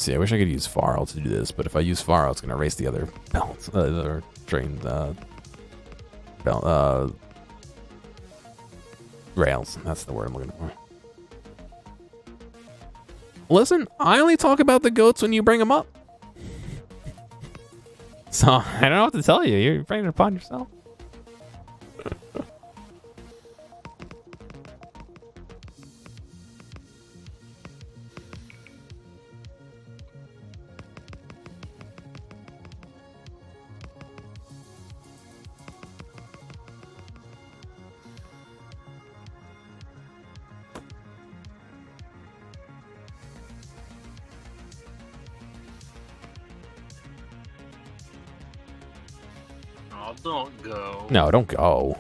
see, I wish I could use Farl to do this, but if I use Farl, it's going to erase the other belts, or train rails. That's the word I'm looking for. Listen, I only talk about the goats when you bring them up. So, I don't know what to tell you. You're bringing it upon yourself. Oh, don't go. No, don't go.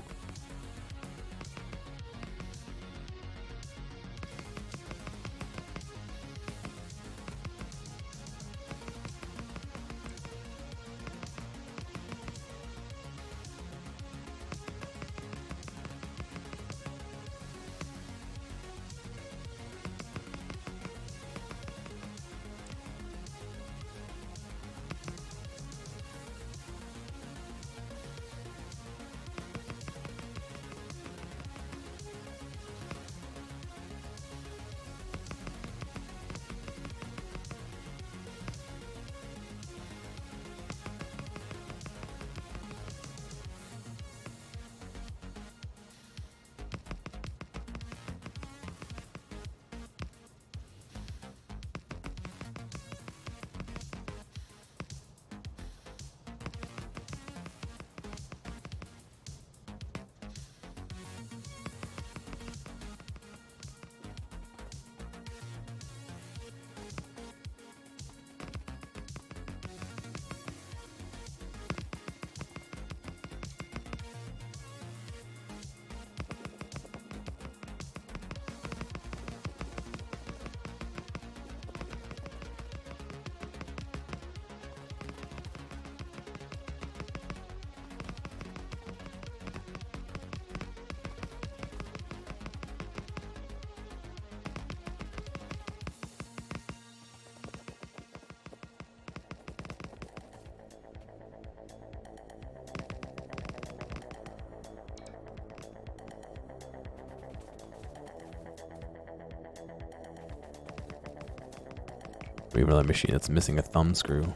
We have another machine that's missing a thumb screw. And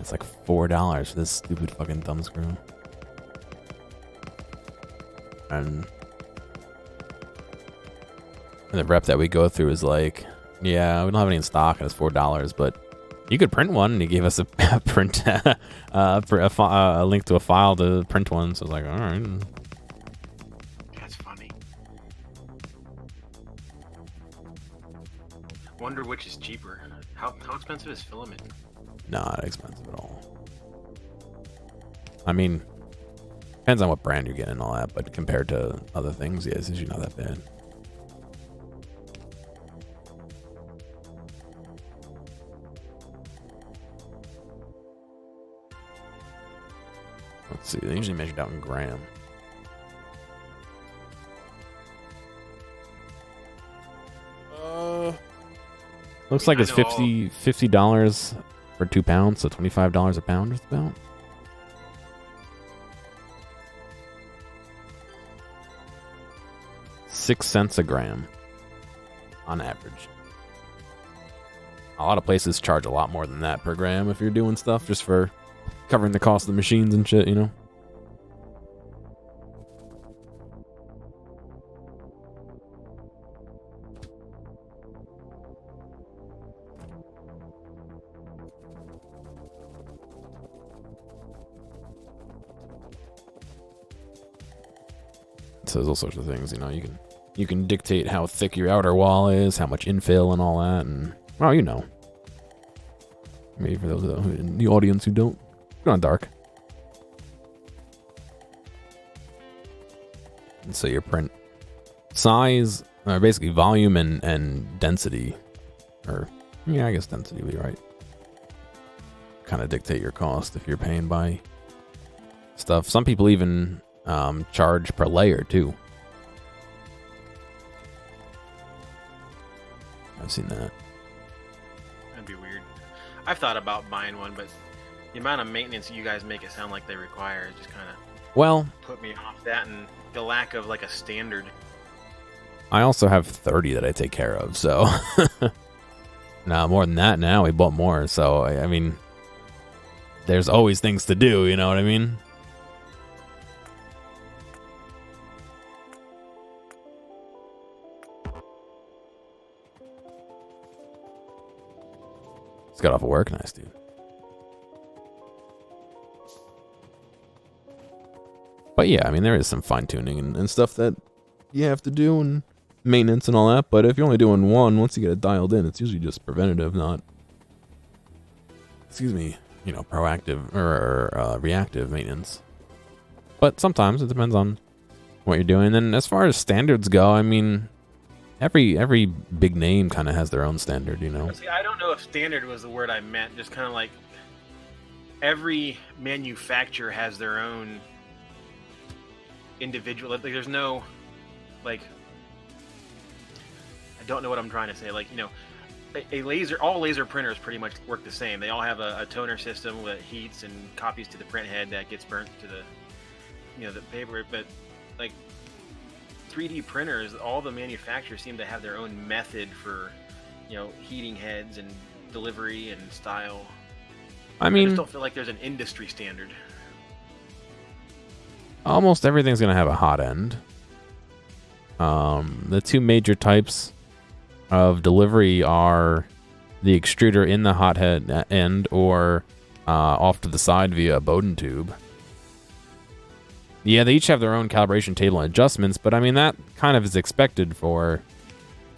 it's like $4 for this stupid fucking thumb screw. And the rep that we go through is like, yeah, we don't have any in stock and it's $4, but you could print one. And he gave us a print, a link to a file to print one. So I was like, all right. That's funny. Wonder which is cheaper. How expensive is filament? Not expensive at all. I mean, depends on what brand you're getting and all that, but compared to other things, yeah, it's usually not that bad. Let's see, they usually measured out in gram. Looks like it's $50 for 2 pounds, so $25 a pound just about. $0.06 a gram on average. A lot of places charge a lot more than that per gram if you're doing stuff just for covering the cost of the machines and shit, you know? So there's all sorts of things, you know, you can dictate how thick your outer wall is, how much infill and all that, and well, you know. Maybe for those in the audience who don't, go on dark. And so your print size, or basically volume and density, or yeah, I guess density would be right. Kind of dictate your cost if you're paying by stuff. Some people even charge per layer too. I've seen that. That'd be I've thought about buying one, but the amount of maintenance you guys make it sound like they require just kind of Well, put me off that, and the lack of like a standard. I also have 30 that I take care of, so no, more than that now. We bought more, so I mean, there's always things to do, you know what I mean? Just got off of work, nice dude. But yeah, I mean, there is some fine tuning and stuff that you have to do, and maintenance and all that. But if you're only doing one, once you get it dialed in, it's usually just preventative, not, excuse me, you know, proactive or reactive maintenance. But sometimes it depends on what you're doing. And as far as standards go, I mean, every big name kind of has their own standard, you know. See, I don't know if standard was the word I meant. Just kind of like every manufacturer has their own individual. Like, there's no, like, I don't know what I'm trying to say. Like, you know, all laser printers pretty much work the same. They all have a toner system that heats and copies to the print head that gets burnt to the, you know, the paper. But like 3D printers, all the manufacturers seem to have their own method for, you know, heating heads and delivery and style. I mean, I just don't feel like there's an industry standard. Almost everything's going to have a hot end. The two major types of delivery are the extruder in the hot head end or off to the side via a Bowden tube. Yeah, they each have their own calibration table and adjustments, but I mean, that kind of is expected for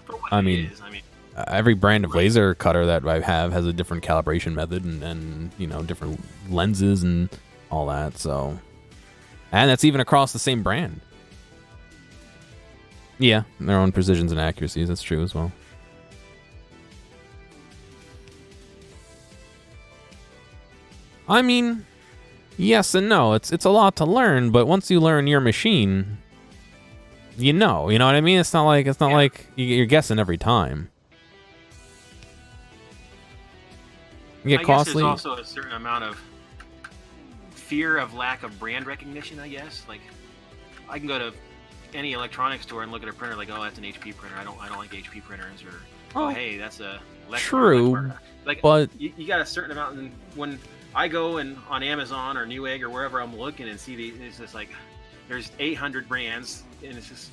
what I it mean, is. every brand of laser cutter that I have has a different calibration method and you know, different lenses and all that, so. And that's even across the same brand. Yeah, their own precisions and accuracies, that's true as well. I mean, yes and no. It's a lot to learn, but once you learn your machine, you know what I mean? It's not like you're guessing every time. You get costly. Guess there's also a certain amount of fear of lack of brand recognition, I guess. Like, I can go to any electronics store and look at a printer like, oh, that's an HP printer. I don't like HP printers. Or, oh, hey, that's a Lexmark. True, like, but you got a certain amount. And when I go and on Amazon or Newegg or wherever I'm looking and see it's just like there's 800 brands, and it's just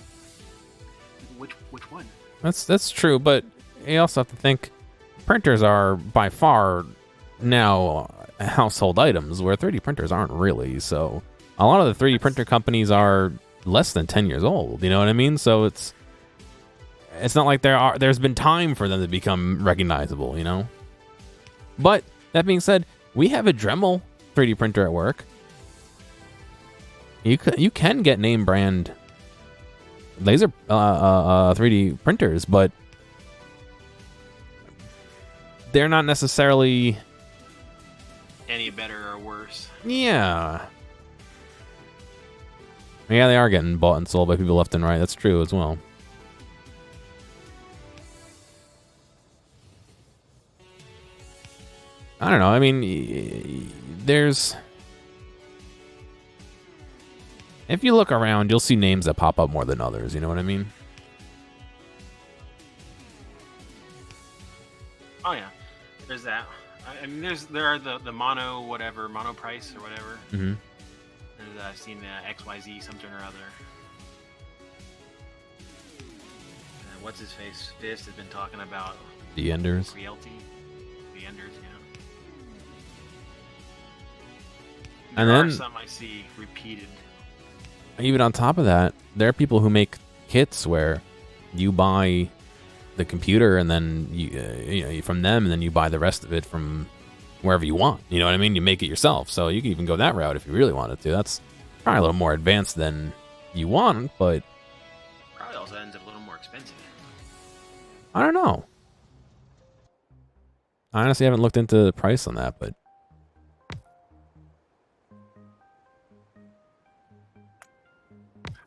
which one? That's true, but you also have to think printers are by far now household items where 3D printers aren't really. So a lot of the 3D printer companies are less than 10 years old, you know what I mean? So it's not like there's been time for them to become recognizable, you know? But that being said, we have a Dremel 3D printer at work. You can get name brand laser 3D printers, but they're not necessarily any better or worse. Yeah, they are getting bought and sold by people left and right. That's true as well. I don't know. I mean, if you look around, you'll see names that pop up more than others. You know what I mean? Oh yeah, there's that. I mean, there are the mono price or whatever. Mm-hmm. I've seen XYZ something or other. What's his face? Fist has been talking about the Enders. Realty. The Enders, yeah. And there then are some I see repeated. Even on top of that, there are people who make kits where you buy the computer and then you from them, and then you buy the rest of it from wherever you want. You know what I mean? You make it yourself, so you can even go that route if you really wanted to. That's probably a little more advanced than you want, but probably also ends up a little more expensive. I don't know. I honestly haven't looked into the price on that, but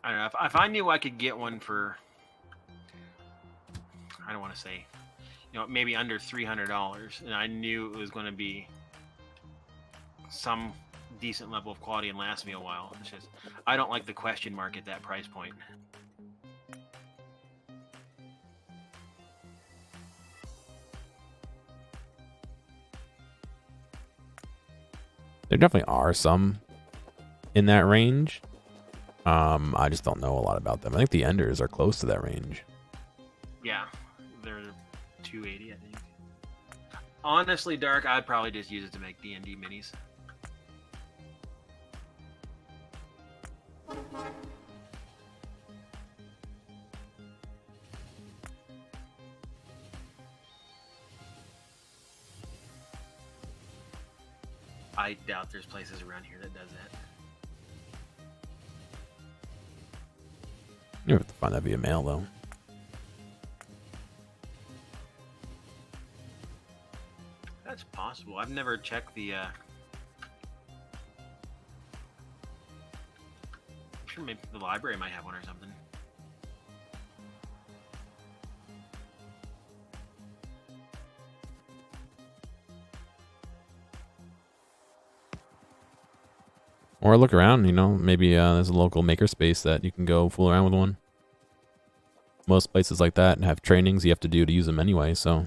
I don't know. If I knew I could get one for, I don't want to say, maybe under $300, and I knew it was going to be some decent level of quality and last me a while. It's just I don't like the question mark at that price point. There definitely are some in that range. I just don't know a lot about them. I think the Enders are close to that range. Yeah, they're 280, I think. Honestly, Dark, I'd probably just use it to make D&D minis. I doubt there's places around here that does that. You have to find that via mail, though. That's possible. I've never checked the. I'm sure maybe the library might have one or something. Or look around, maybe there's a local makerspace that you can go fool around with one. Most places like that have trainings you have to do to use them anyway, so.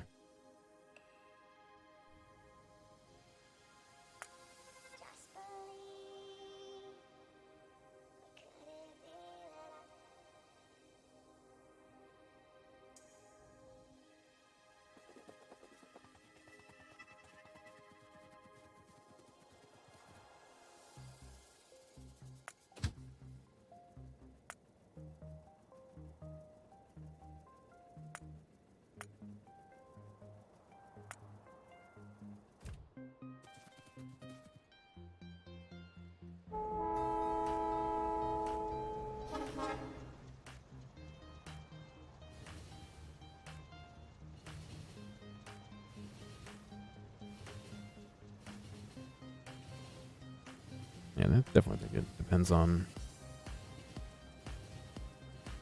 Yeah, I definitely think it depends on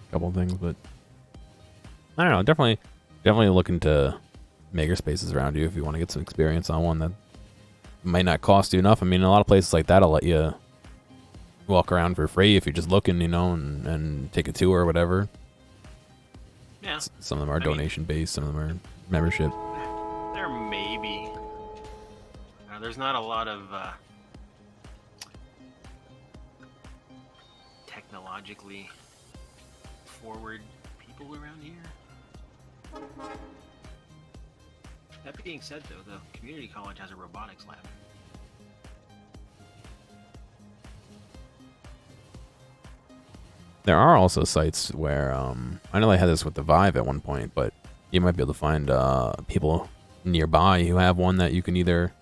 a couple things, but I don't know. Definitely look into makerspaces around you if you want to get some experience on one that might not cost you enough. I mean, a lot of places like that will let you walk around for free if you're just looking, and take a tour or whatever. Yeah. Some of them are donation based, some of them are membership. There may be. There's not a lot of technologically forward people around here. That being said, though, the community college has a robotics lab. There are also sites where I know they had this with the Vive at one point, but you might be able to find people nearby who have one that you can either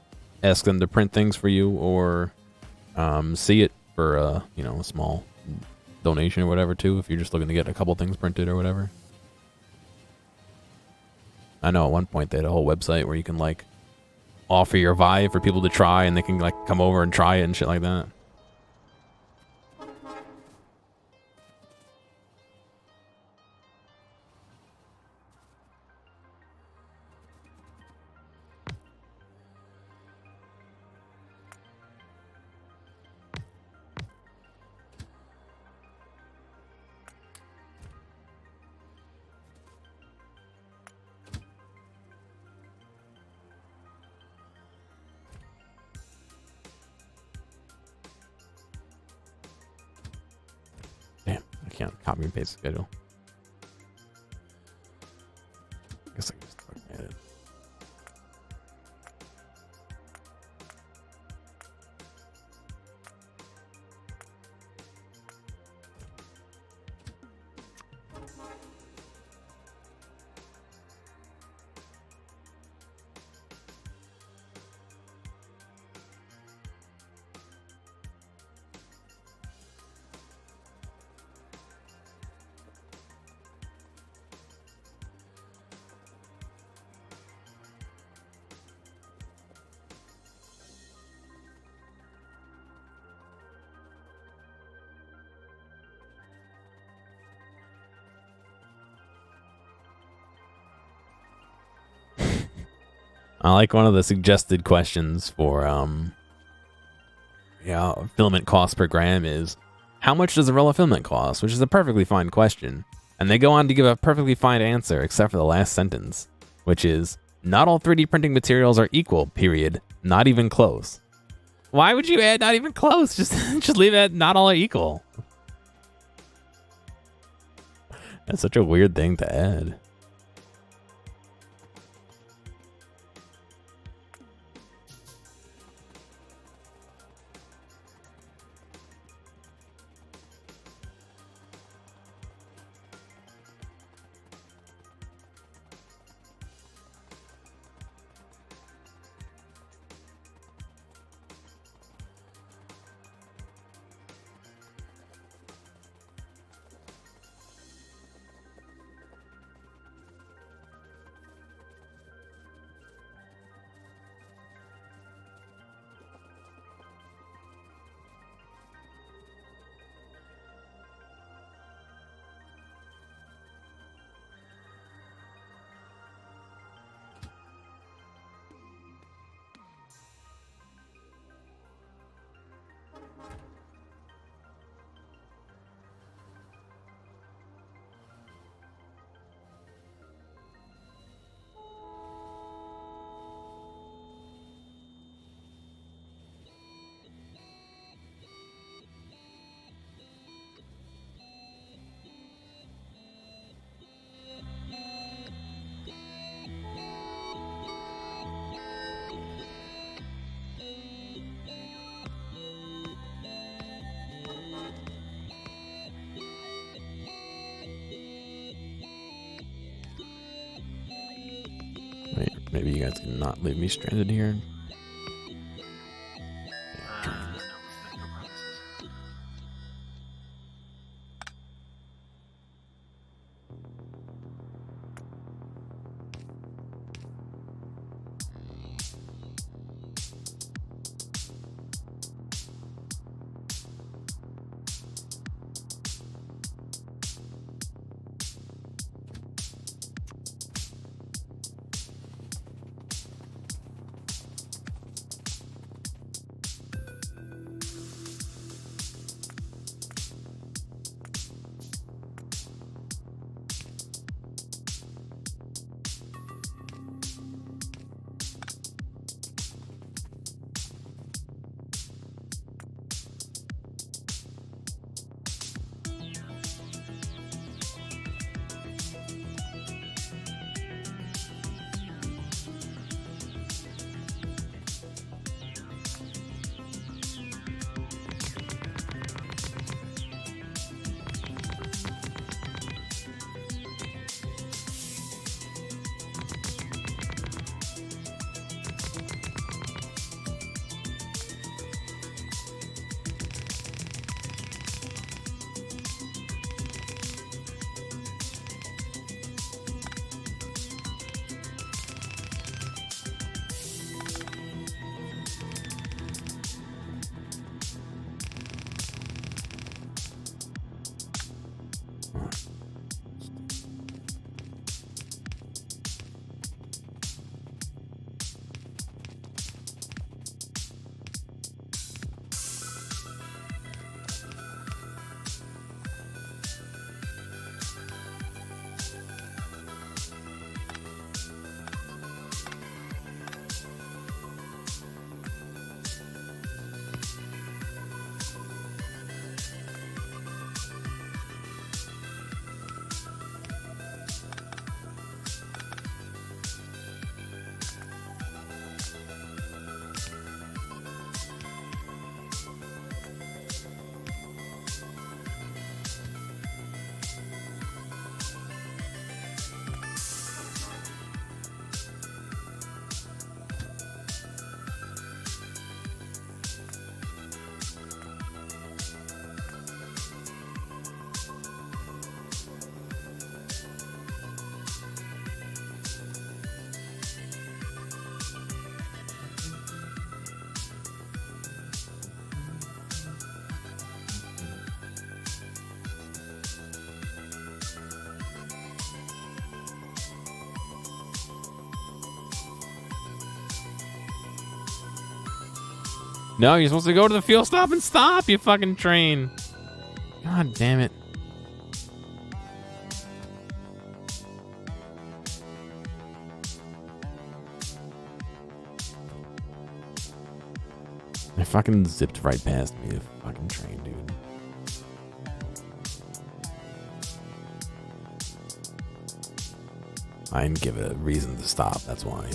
ask them to print things for you or see it for a small donation or whatever too, if you're just looking to get a couple things printed or whatever. I know at one point they had a whole website where you can offer your Vive for people to try, and they can come over and try it and shit like that. Can't copy and paste the schedule. I guess I can just edit. I like one of the suggested questions for filament cost per gram is, how much does a roll of filament cost? Which is a perfectly fine question. And they go on to give a perfectly fine answer, except for the last sentence, which is, not all 3D printing materials are equal, period. Not even close. Why would you add not even close? Just leave it not all are equal. That's such a weird thing to add. Wait, maybe you guys can not leave me stranded here. No promises. No, you're supposed to go to the fuel stop and stop, you fucking train. God damn it. I fucking zipped right past me, the fucking train, dude. I didn't give it a reason to stop, that's why.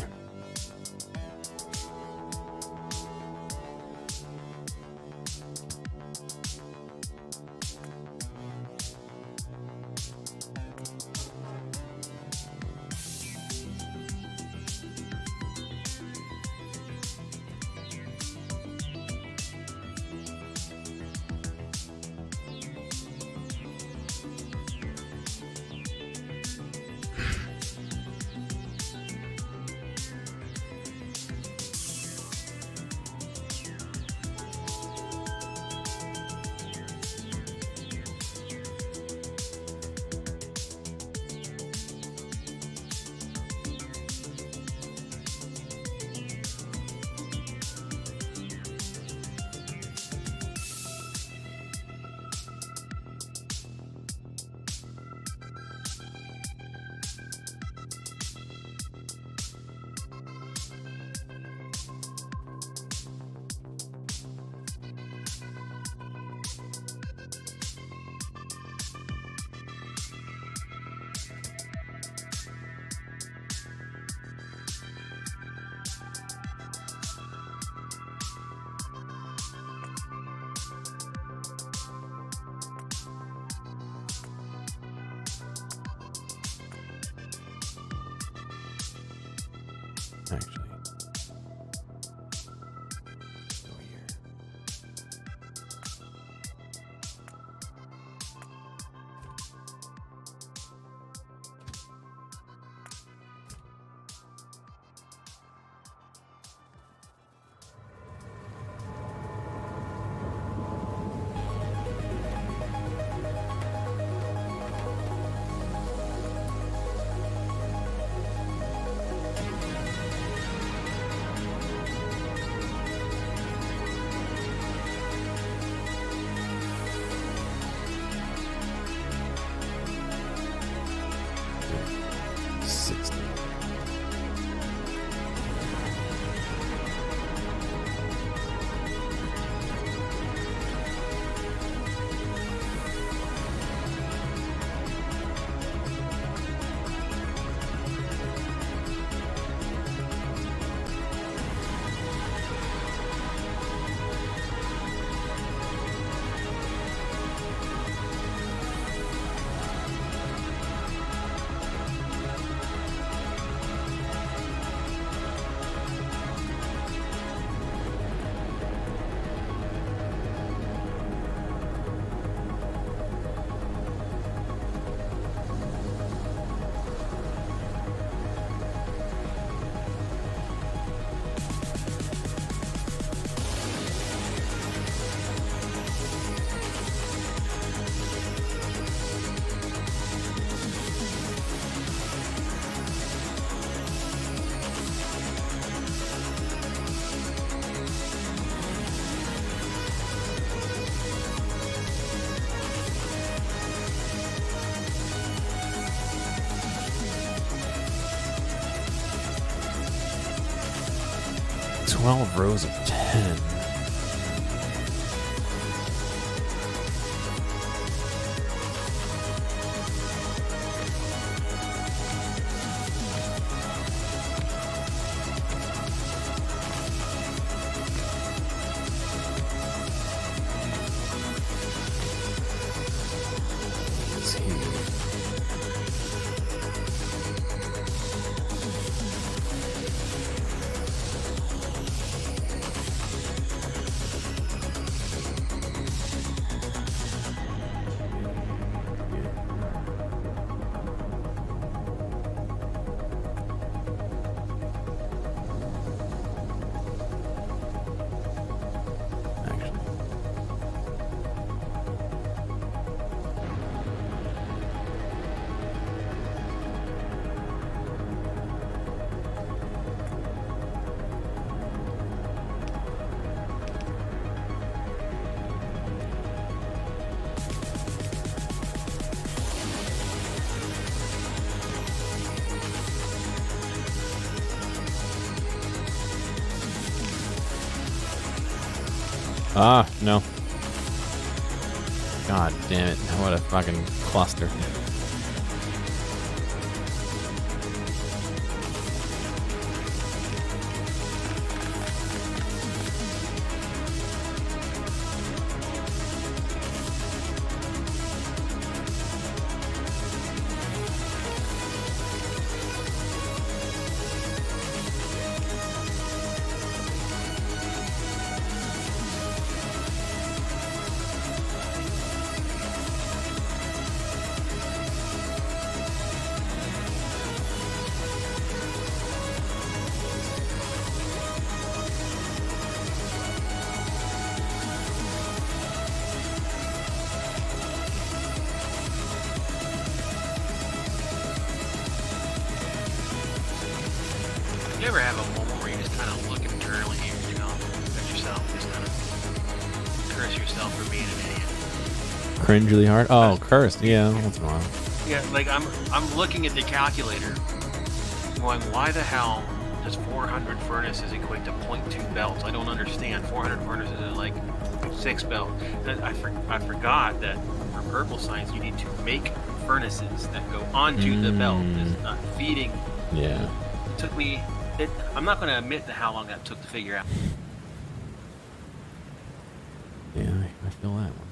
Actually. Go here. Twelve rows of 10. Let's see. Ah, no. God damn it. What a fucking cluster. You ever have a moment where you just kind of look internally at yourself, just kind of curse yourself for being an idiot? Cringe really hard? Oh, cursed. Yeah, once in a while. Yeah, like I'm looking at the calculator, going, why the hell does 400 furnaces equate to 0.2 belts? I don't understand. 400 furnaces is like 6 belts. I forgot that for purple science you need to make furnaces that go onto the belt. It's not feeding. Yeah. It took me. I'm not going to admit to how long that took to figure out. Yeah, I feel that one.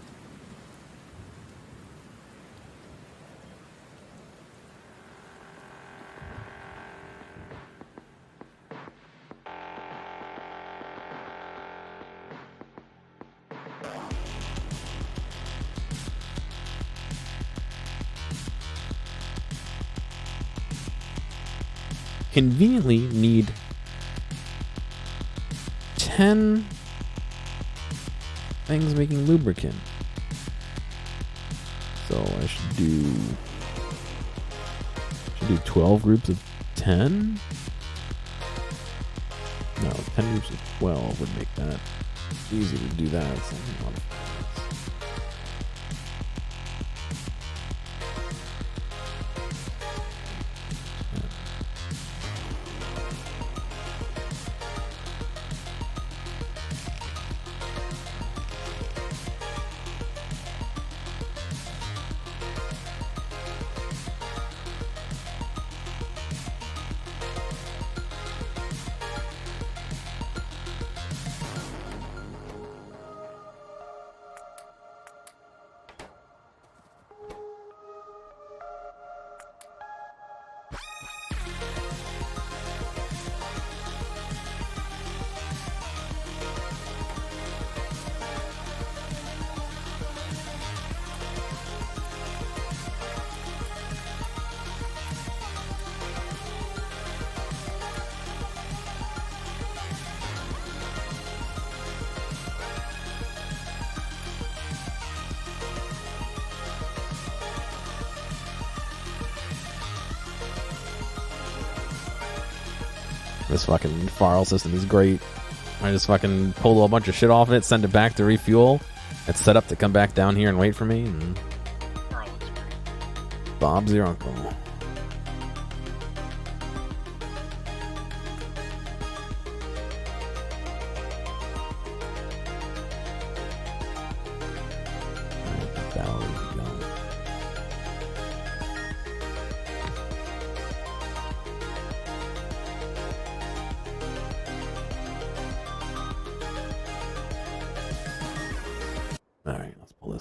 Conveniently need 10 things making lubricant. So I should do 12 groups of 10? No, 10 groups of 12 would make that easy to do that. It's not a lot of This fucking Farl system is great. I just fucking pull a bunch of shit off it, send it back to refuel. It's set up to come back down here and wait for me. And Bob's your uncle.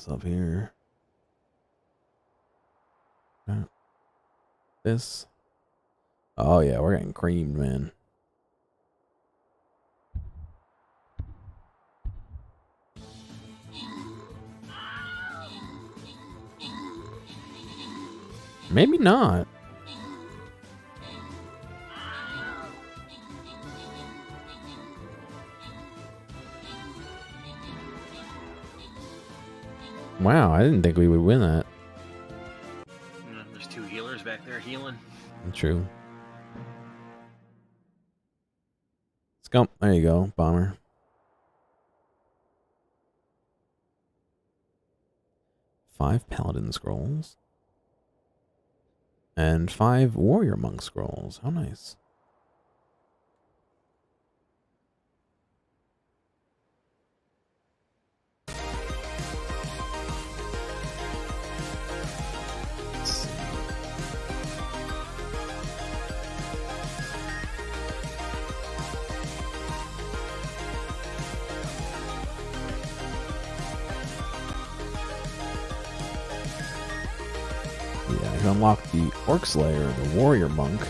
Up here. This. Oh yeah, we're getting creamed, man. Maybe not. Wow, I didn't think we would win that. There's 2 healers back there healing. True. Scump. There you go, bomber. 5 paladin scrolls. And 5 warrior monk scrolls. How nice. Yeah, you can unlock the Orc Slayer, the Warrior Monk,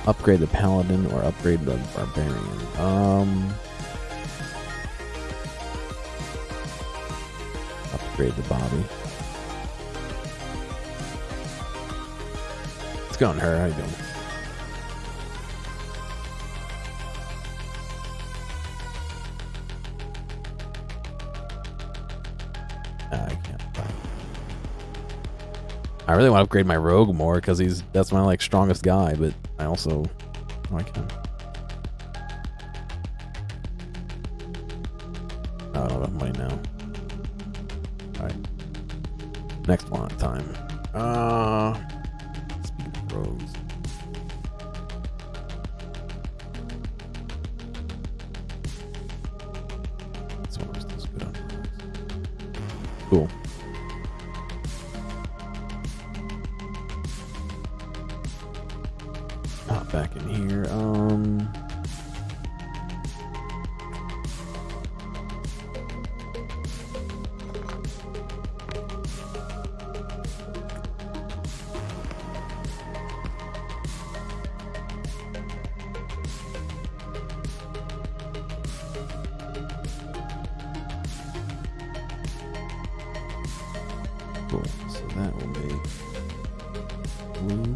upgrade the Paladin, or upgrade the Barbarian. Upgrade the Bobby. What's going on, her? How you doing? I can't buy it. I really want to upgrade my Rogue more because that's my like strongest guy, but I also I can. Oh, I don't have money now. Alright. Next one time. Speaking of rogues. This one was good on rogues. Cool. Hop back in here. Cool. So that will make blue.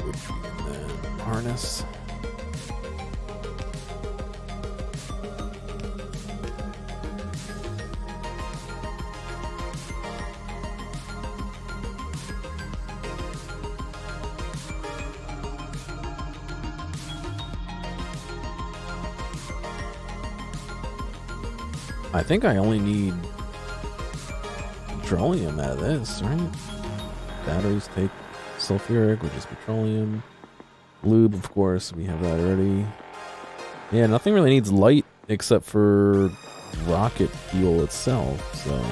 Which we can then harness. I think I only need petroleum out of this, right? Batteries take sulfuric, which is petroleum. Lube, of course, we have that already. Yeah, nothing really needs light except for rocket fuel itself, so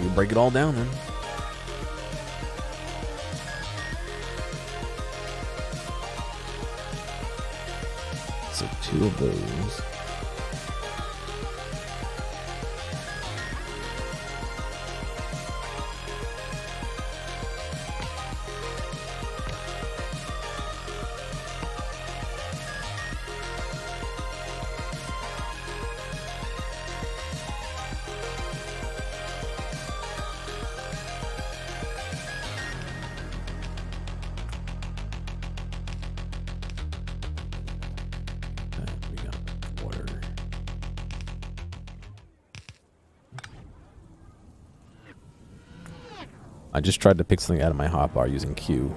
we break it all down then. So 2 of those. I just tried to pick something out of my hotbar using Q.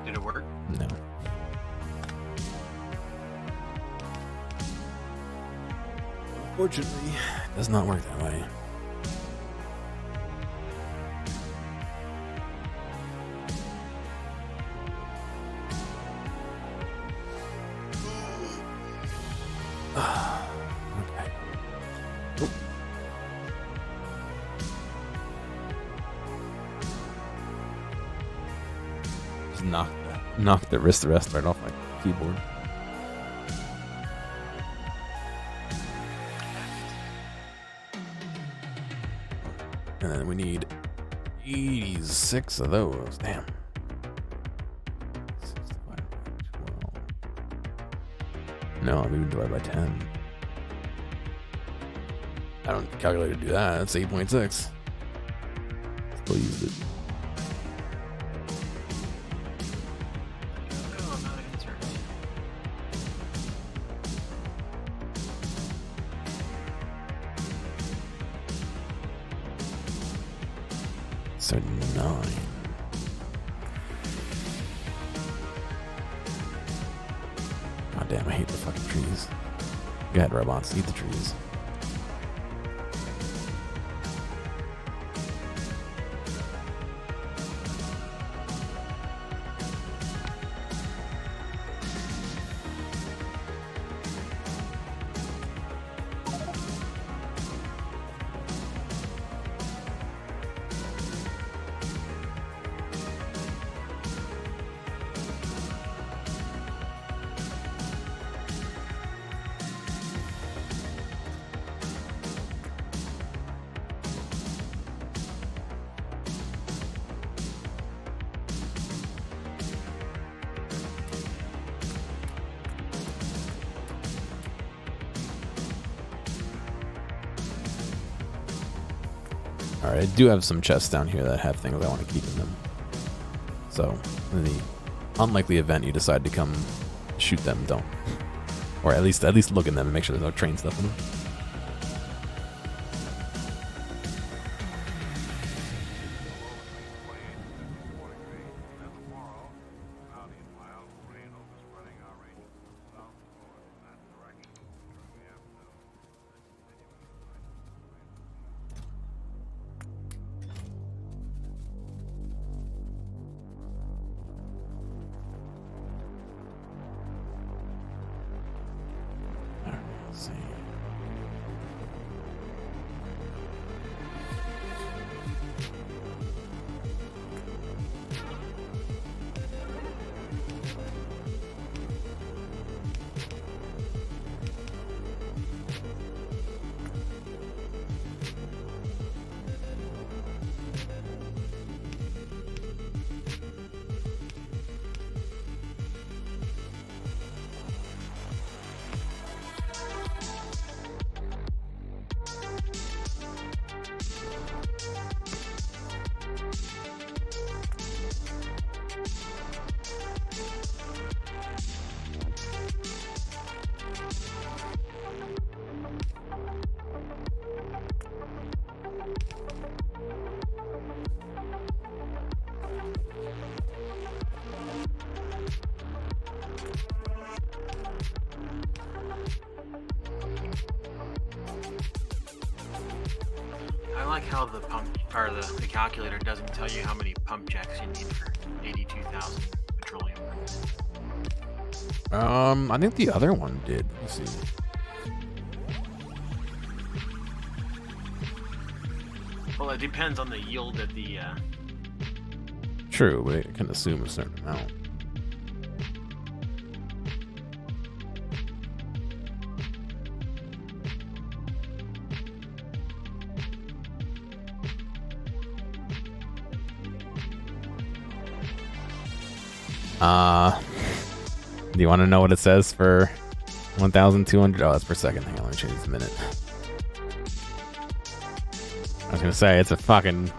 Did it work? No. Unfortunately, it does not work that way. Knock the rest right off my keyboard. And then we need 86 of those. Damn. 65 by 12. No, I'm even divided by 10. I don't calculate to do that. That's 8.6. Still used it. So 9. God damn, I hate the fucking trees. Go ahead, robots, eat the trees. Alright, I do have some chests down here that have things I want to keep in them. So, in the unlikely event you decide to come shoot them, don't. Or at least look in them and make sure there's no train stuff in them. Let's see. I like how the pump or the calculator doesn't tell you how many pump jacks you need for 82,000 petroleum. I think the other one did. Let's see. Well, it depends on the yield that the. True, but it can assume a certain amount. Do you want to know what it says for 1,200? Oh, that's per second. Hang on, let me change this a minute. I was gonna say it's a fucking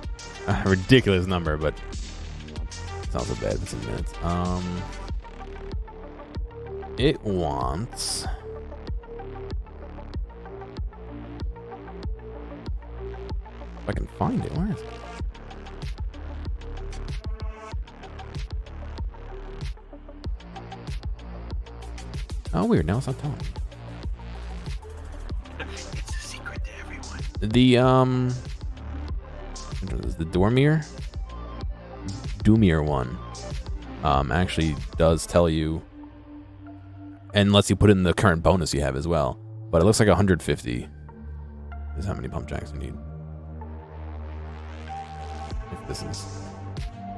ridiculous number, but it's not so bad. It's in minutes. It wants. If I can find it, where is it? Oh, weird. Now it's not telling me. It's a secret to everyone. The Doomier one actually does tell you, and lets you put in the current bonus you have as well. But it looks like 150 is how many pump jacks you need. If this is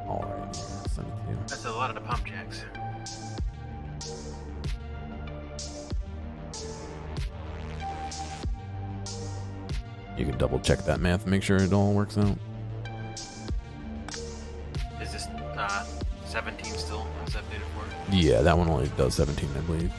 all right, 72. That's a lot of pump jacks. You can double check that math and make sure it all works out. Is this 17 still? What's updated for? Yeah, that one only does 17, I believe.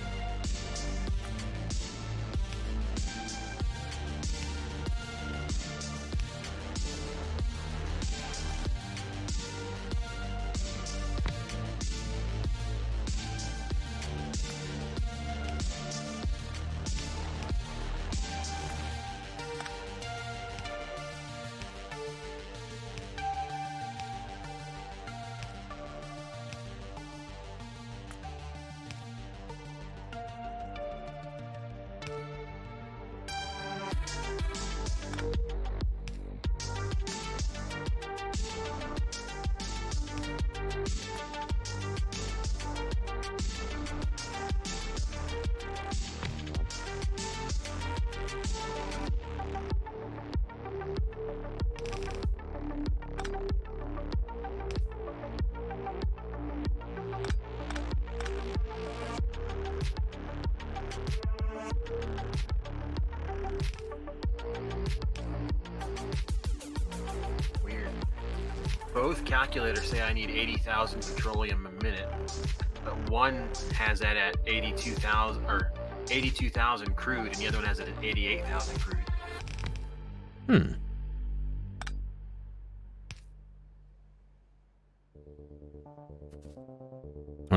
Both calculators say I need 80,000 petroleum a minute, but one has that at 82,000 or 82,000 crude, and the other one has it at 88,000 crude.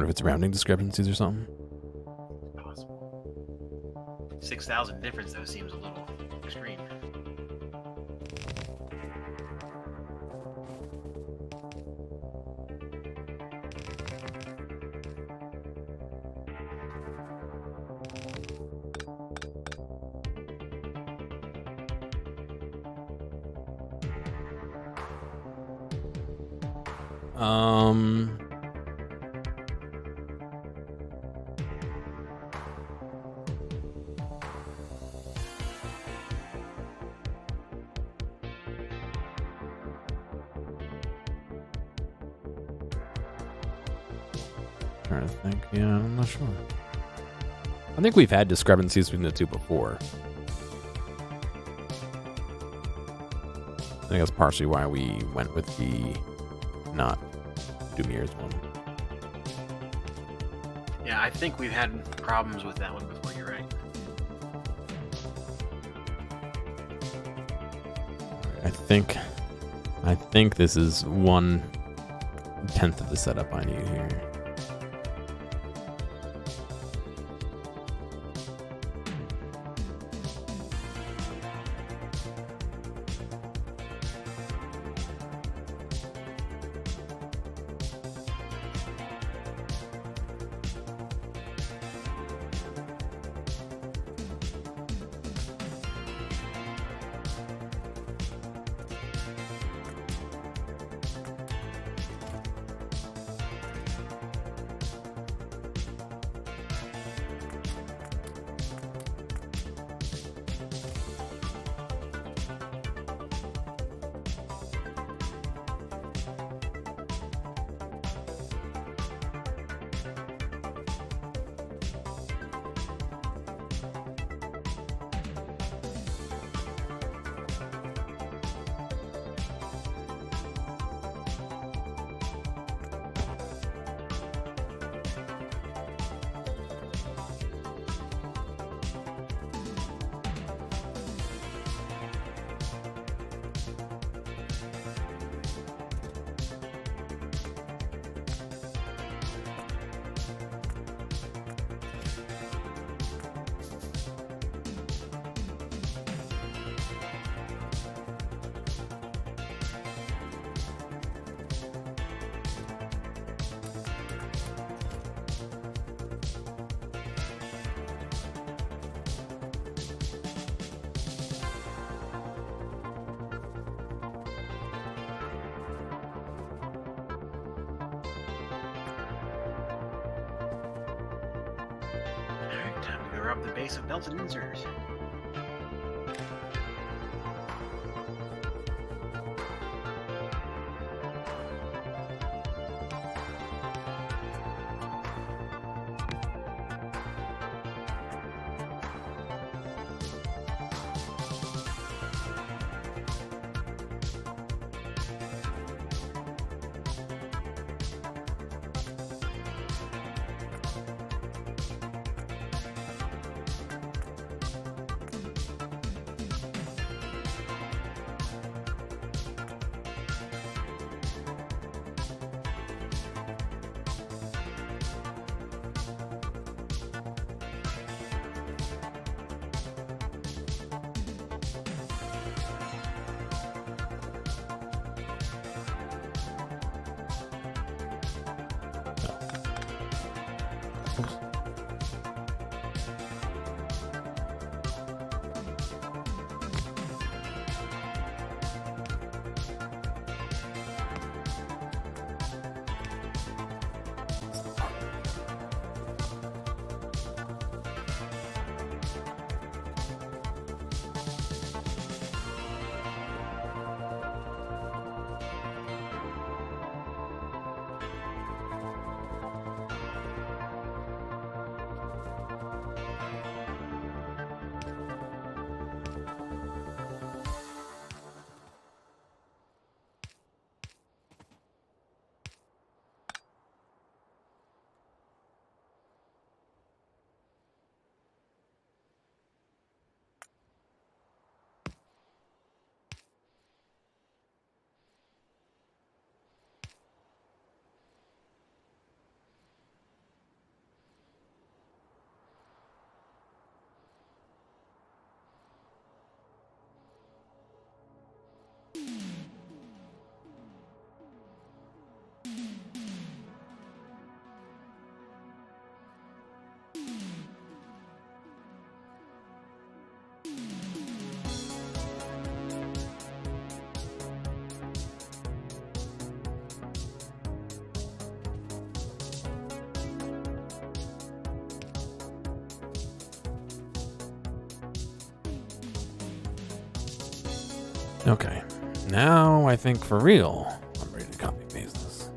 if it's rounding discrepancies or something. Possible. 6,000 difference though seems a little extreme. Trying to think. Yeah, I'm not sure. I think we've had discrepancies between the two before. I think that's partially why we went with the not Dumir's one. Yeah, I think we've had problems with that one before. You're right. I think this is 1/10 of the setup I need here. Time to go rub the base of belted inserters. Okay, now I think for real, I'm ready to copy paste this.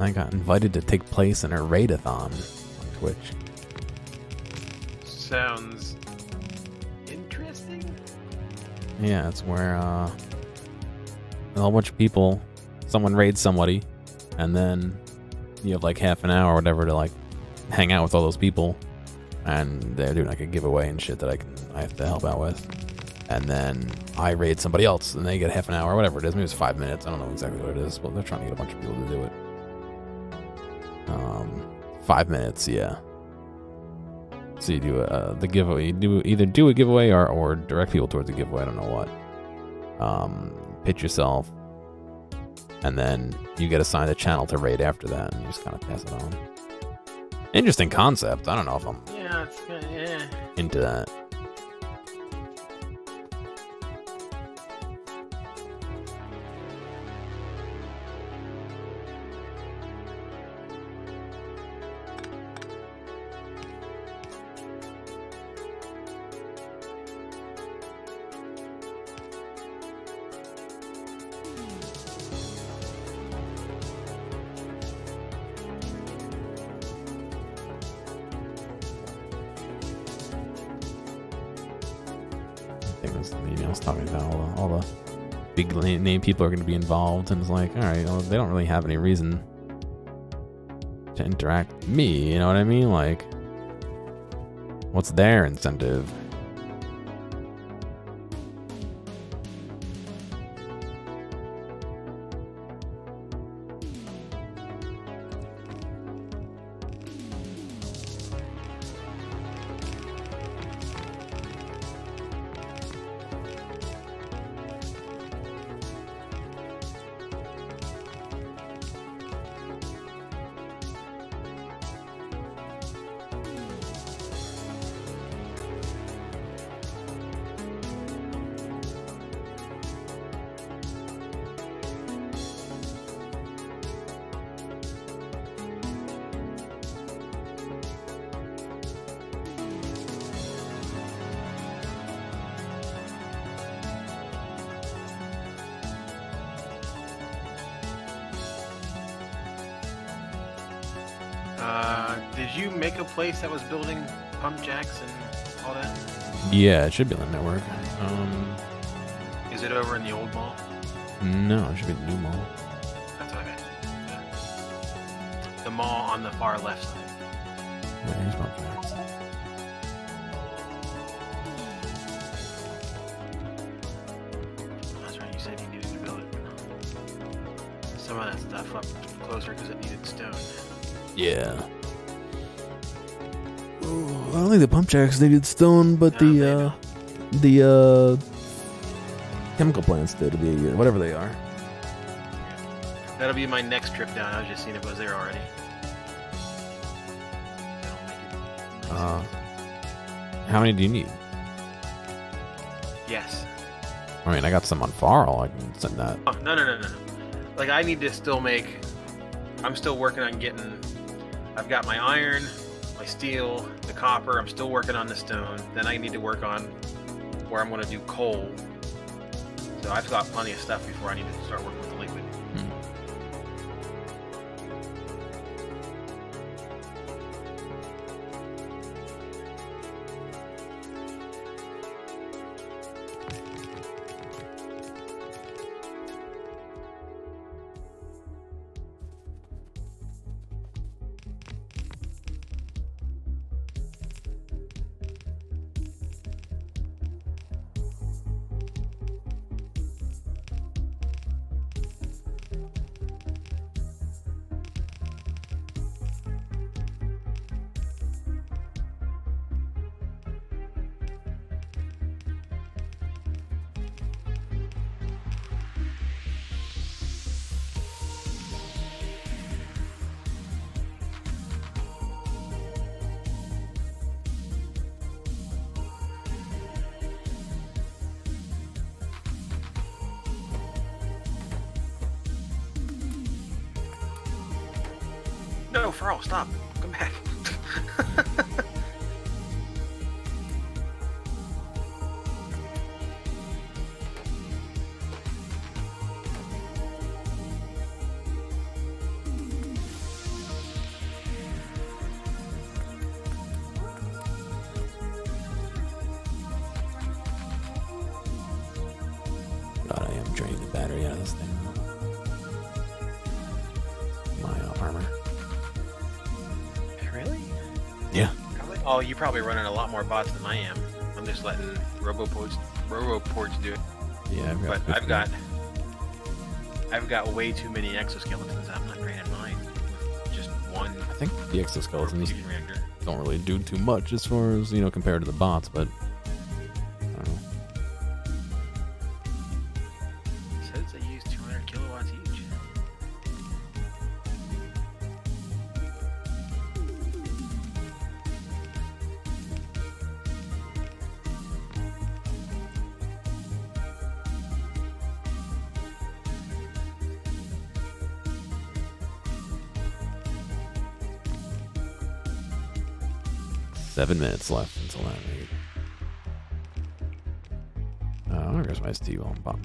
I got invited to take place in a raid-a-thon on Twitch. Sounds interesting. Yeah, it's where a whole bunch of people, someone raids somebody, and then you have like half an hour or whatever to like hang out with all those people, and they're doing like a giveaway and shit that I have to help out with. And then I raid somebody else, and they get half an hour or whatever it is. Maybe it's 5 minutes. I don't know exactly what it is, but they're trying to get a bunch of people to do it. 5 minutes, yeah. So you do the giveaway. You either do a giveaway or direct people towards a giveaway. I don't know what. Pitch yourself, and then you get assigned a channel to raid after that, and you just kind of pass it on. Interesting concept. I don't know if I'm into that. I was talking about all the big name people are going to be involved, and it's like, all right, well, they don't really have any reason to interact with me, you know what I mean? Like, what's their incentive? Did you make a place that was building pump jacks and all that? Yeah, it should be on the network. Is it over in the old mall? No, it should be the new mall. That's okay. Yeah. The mall on the far left side. Yeah, here's pump jacks. That's right, you said you needed to build it. Some of that stuff up closer because it needed stone. Yeah. Ooh, I don't think the pump jacks needed stone, but the chemical plants did, whatever they are. That'll be my next trip down. I was just seeing if it was there already. How many do you need? Yes. I mean, I got some on Farl. I can send that. Oh, no. Like, I need to still make... I'm still working on getting... I've got my iron. my steel, the copper. I'm still working on the stone. Then I need to work on where I'm going to do coal. So I've got plenty of stuff before I need to start working with the liquid. No, Farrell, stop. Come back. God, I am draining the battery out of this thing. My armor. Really? Yeah. Probably. Oh, you're probably running a lot more bots than I am. I'm just letting roboports do it. Yeah, But 50. I've got way too many exoskeletons. I'm not draining mine with just one I think the exoskeletons fusion reactor. don't really do too much as far as, compared to the bots, but I don't know. It says they use 200 kilowatts each. Seven minutes left until that raid. There's my steel button.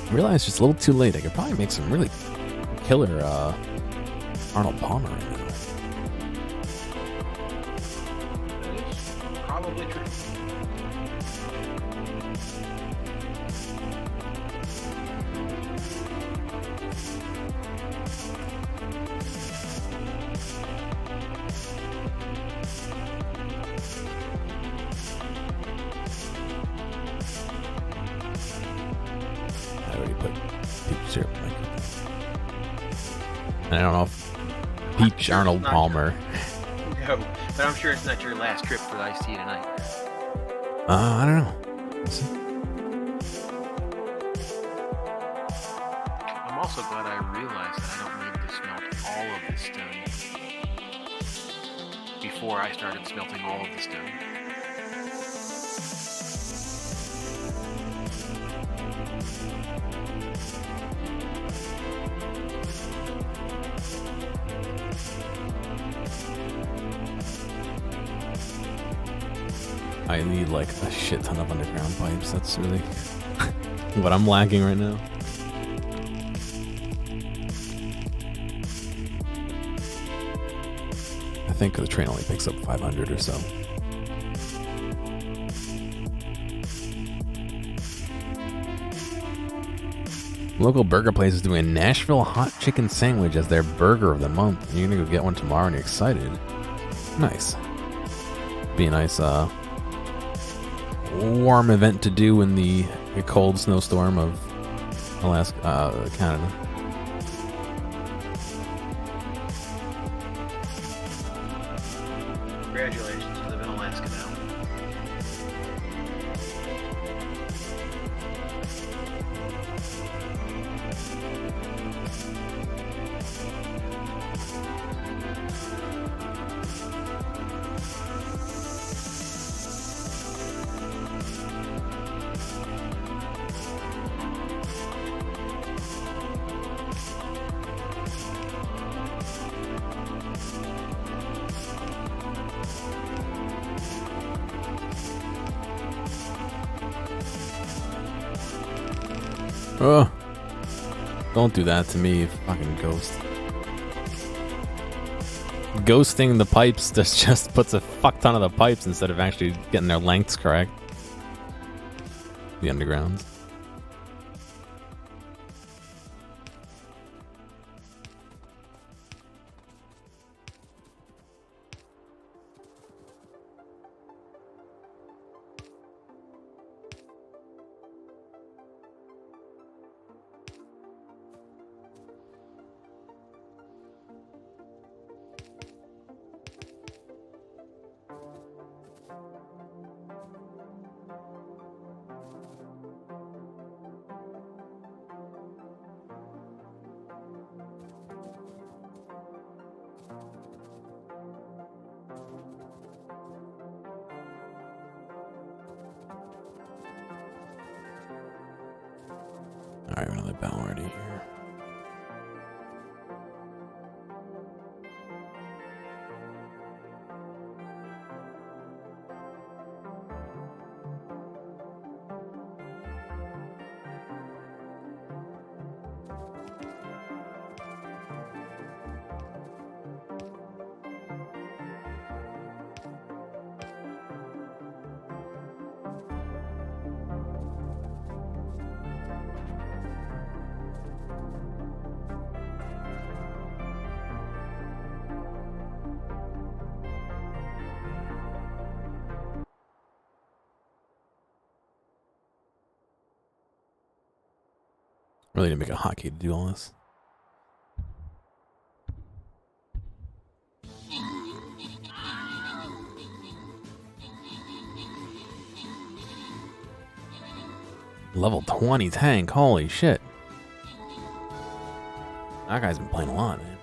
I realized it's just a little too late. I could probably make some really killer Arnold Palmer right now. That is probably true. I already put peach syrup in my cup. And I don't know if peach Arnold Palmer. No, but I'm sure it's not your last trip for the iced tea tonight. I don't know. Let's see. I'm also glad I realized that I don't need to smelt all of the stone before I started smelting all of the stone. I need like a shit ton of underground pipes. That's really what I'm lacking right now. I think the train only picks up 500 or so. Local burger place is doing a Nashville hot chicken sandwich as their burger of the month. You're gonna go get one tomorrow and you're excited. Nice. Be a nice warm event to do in the cold snowstorm of Alaska, Canada. Congratulations, you live in Alaska now. Oh, don't do that to me, you fucking ghost. Ghosting the pipes just puts a fuck ton of the pipes instead of actually getting their lengths correct. The undergrounds. Alright, another bell already here. Really need to make a hotkey to do all this. Level 20 tank, holy shit. That guy's been playing a lot, man.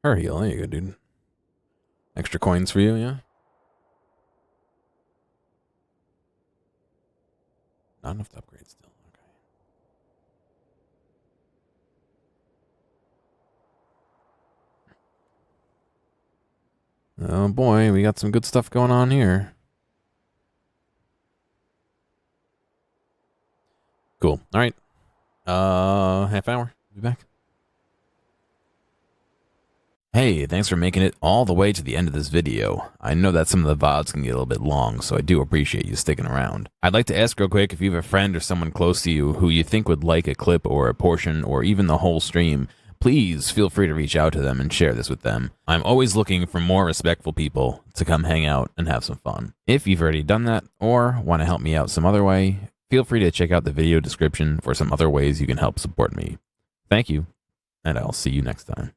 Her heal, there you go, dude. Extra coins for you, yeah? Not enough to upgrade still, okay. Oh boy, we got some good stuff going on here. Cool. All right. Half hour. Be back. Hey, thanks for making it all the way to the end of this video. I know that some of the VODs can get a little bit long, so I do appreciate you sticking around. I'd like to ask real quick if you have a friend or someone close to you who you think would like a clip or a portion or even the whole stream, please feel free to reach out to them and share this with them. I'm always looking for more respectful people to come hang out and have some fun. If you've already done that or want to help me out some other way, feel free to check out the video description for some other ways you can help support me. Thank you, and I'll see you next time.